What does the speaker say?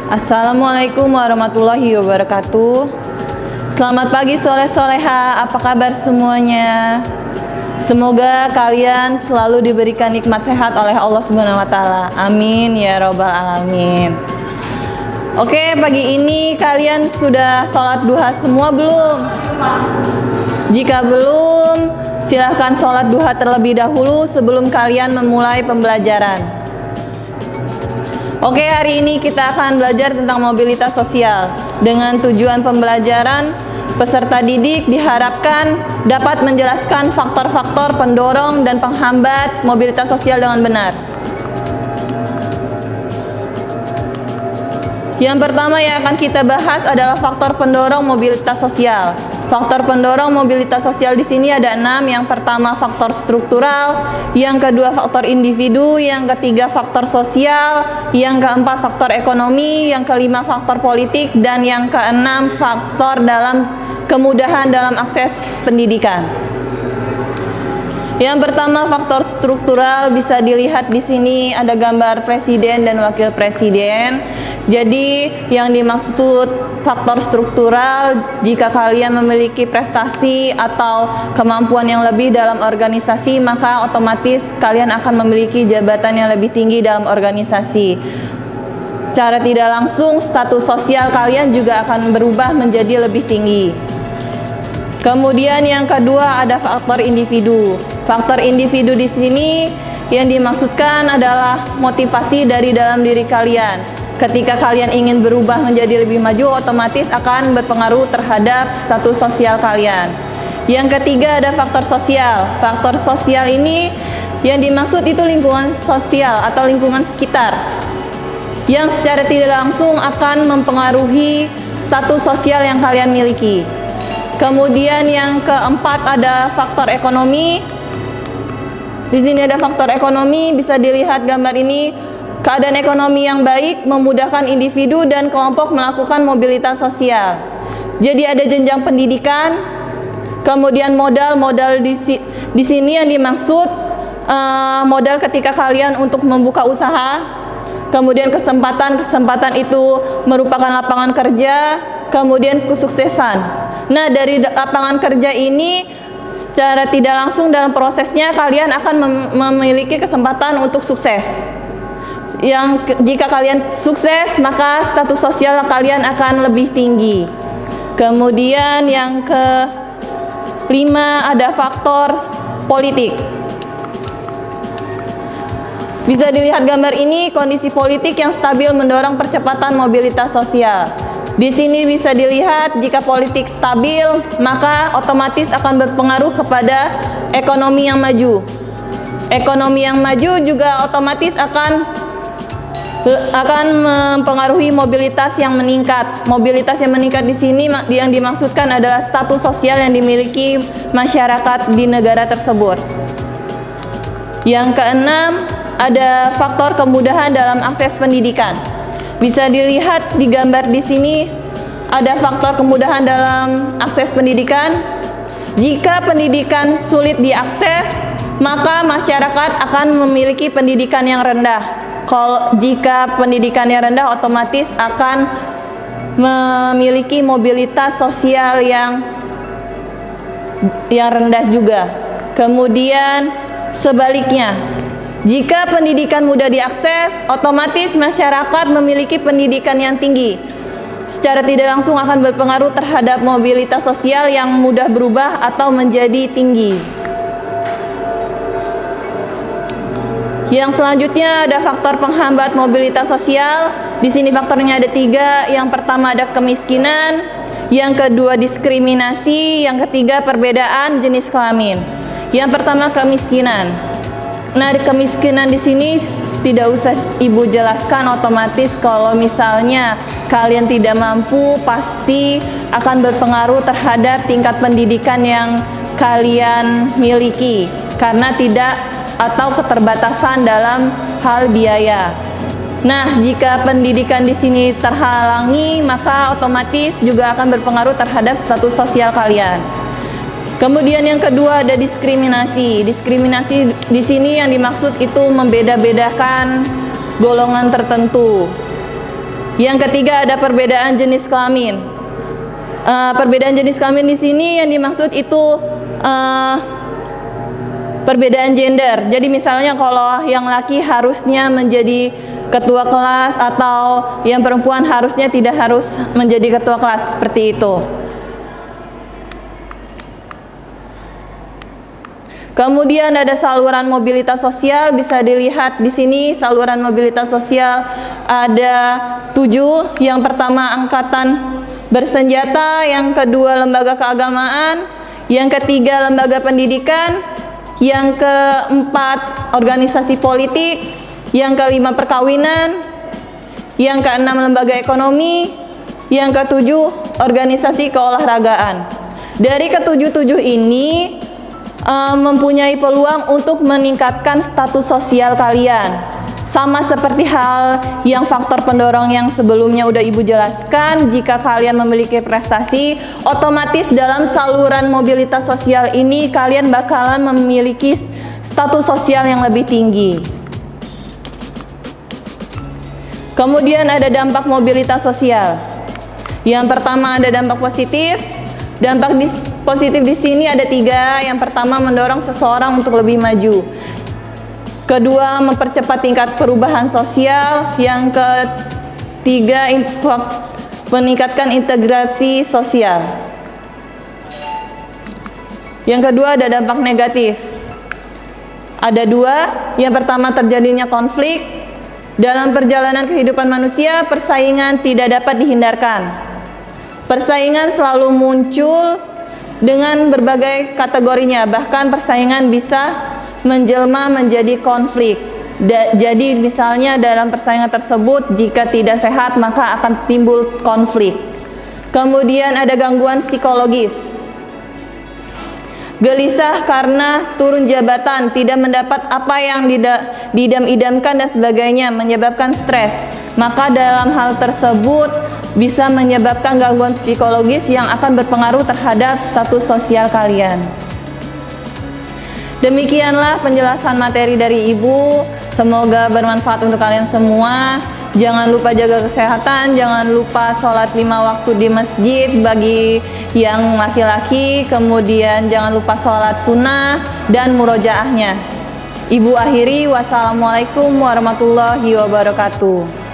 Assalamualaikum warahmatullahi wabarakatuh. Selamat pagi soleh-soleha, apa kabar semuanya? Semoga kalian selalu diberikan nikmat sehat oleh Allah Subhanahu wa Ta'ala. Amin ya Rabbal Alamin. Oke, pagi ini kalian sudah sholat duha semua belum? Jika belum, silahkan sholat duha terlebih dahulu sebelum kalian memulai pembelajaran. Oke, hari ini kita akan belajar tentang mobilitas sosial. Dengan tujuan pembelajaran, peserta didik diharapkan dapat menjelaskan faktor-faktor pendorong dan penghambat mobilitas sosial dengan benar. Yang pertama yang akan kita bahas adalah faktor pendorong mobilitas sosial. Faktor pendorong mobilitas sosial di sini ada 6. Yang pertama faktor struktural, yang kedua faktor individu, yang ketiga faktor sosial, yang keempat faktor ekonomi, yang kelima faktor politik, dan yang keenam faktor dalam kemudahan dalam akses pendidikan. Yang pertama faktor struktural, bisa dilihat di sini ada gambar presiden dan wakil presiden. Jadi yang dimaksud faktor struktural, jika kalian memiliki prestasi atau kemampuan yang lebih dalam organisasi, maka otomatis kalian akan memiliki jabatan yang lebih tinggi dalam organisasi. Secara tidak langsung status sosial kalian juga akan berubah menjadi lebih tinggi. Kemudian yang kedua ada faktor individu. Faktor individu di sini yang dimaksudkan adalah motivasi dari dalam diri kalian. Ketika kalian ingin berubah menjadi lebih maju, otomatis akan berpengaruh terhadap status sosial kalian. Yang ketiga ada faktor sosial. Faktor sosial ini yang dimaksud itu lingkungan sosial atau lingkungan sekitar, yang secara tidak langsung akan mempengaruhi status sosial yang kalian miliki. Kemudian yang keempat ada faktor ekonomi. Di sini ada faktor ekonomi, bisa dilihat gambar ini. Keadaan ekonomi yang baik memudahkan individu dan kelompok melakukan mobilitas sosial. Jadi ada jenjang pendidikan, kemudian modal di sini yang dimaksud modal ketika kalian untuk membuka usaha, kemudian kesempatan itu merupakan lapangan kerja, kemudian kesuksesan. Nah, dari lapangan kerja ini secara tidak langsung dalam prosesnya kalian akan memiliki kesempatan untuk sukses. Jika kalian sukses, maka status sosial kalian akan lebih tinggi. Kemudian yang kelima ada faktor politik. Bisa dilihat gambar ini, kondisi politik yang stabil mendorong percepatan mobilitas sosial. Di sini bisa dilihat jika politik stabil, maka otomatis akan berpengaruh kepada ekonomi yang maju. Ekonomi yang maju juga otomatis akan mempengaruhi mobilitas yang meningkat. Mobilitas yang meningkat di sini yang dimaksudkan adalah status sosial yang dimiliki masyarakat di negara tersebut. Yang keenam ada faktor kemudahan dalam akses pendidikan. Bisa dilihat di gambar di sini ada faktor kemudahan dalam akses pendidikan. Jika pendidikan sulit diakses, maka masyarakat akan memiliki pendidikan yang rendah. Jika pendidikannya rendah, otomatis akan memiliki mobilitas sosial yang rendah juga. Kemudian sebaliknya, jika pendidikan mudah diakses, otomatis masyarakat memiliki pendidikan yang tinggi. Secara tidak langsung akan berpengaruh terhadap mobilitas sosial yang mudah berubah atau menjadi tinggi. Yang selanjutnya ada faktor penghambat mobilitas sosial. Di sini faktornya ada 3. Yang pertama ada kemiskinan, yang kedua diskriminasi, yang ketiga perbedaan jenis kelamin. Yang pertama kemiskinan. Nah, kemiskinan di sini tidak usah Ibu jelaskan, otomatis kalau misalnya kalian tidak mampu, pasti akan berpengaruh terhadap tingkat pendidikan yang kalian miliki karena atau keterbatasan dalam hal biaya. Nah, jika pendidikan di sini terhalangi, maka otomatis juga akan berpengaruh terhadap status sosial kalian. Kemudian yang kedua ada diskriminasi. Diskriminasi di sini yang dimaksud itu membeda-bedakan golongan tertentu. Yang ketiga ada perbedaan jenis kelamin. Perbedaan jenis kelamin di sini yang dimaksud itu perbedaan gender. Jadi misalnya kalau yang laki harusnya menjadi ketua kelas atau yang perempuan harusnya tidak harus menjadi ketua kelas, seperti itu. Kemudian ada saluran mobilitas sosial, bisa dilihat di sini saluran mobilitas sosial ada 7. Yang pertama angkatan bersenjata, yang kedua lembaga keagamaan, yang ketiga lembaga pendidikan, yang keempat organisasi politik, yang kelima perkawinan, yang keenam lembaga ekonomi, yang ketujuh organisasi keolahragaan. Dari ketujuh-tujuh ini mempunyai peluang untuk meningkatkan status sosial kalian. Sama seperti hal yang faktor pendorong yang sebelumnya udah Ibu jelaskan, jika kalian memiliki prestasi, otomatis dalam saluran mobilitas sosial ini kalian bakalan memiliki status sosial yang lebih tinggi. Kemudian ada dampak mobilitas sosial. Yang pertama ada dampak positif. Dampak positif di sini ada 3. Yang pertama mendorong seseorang untuk lebih maju. Kedua mempercepat tingkat perubahan sosial. Yang ketiga meningkatkan integrasi sosial. Yang kedua ada dampak negatif. Ada 2. Yang pertama terjadinya konflik. Dalam perjalanan kehidupan manusia, persaingan tidak dapat dihindarkan. Persaingan selalu muncul dengan berbagai kategorinya, bahkan persaingan bisa menjelma menjadi konflik. Jadi misalnya dalam persaingan tersebut jika tidak sehat maka akan timbul konflik. Kemudian ada gangguan psikologis. Gelisah karena turun jabatan, tidak mendapat apa yang diidam-idamkan dan sebagainya, menyebabkan stres. Maka dalam hal tersebut bisa menyebabkan gangguan psikologis yang akan berpengaruh terhadap status sosial kalian. Demikianlah penjelasan materi dari Ibu. Semoga bermanfaat untuk kalian semua. Jangan lupa jaga kesehatan, jangan lupa sholat 5 waktu di masjid bagi yang laki-laki, kemudian jangan lupa sholat sunnah dan murojaahnya. Ibu akhiri, wassalamualaikum warahmatullahi wabarakatuh.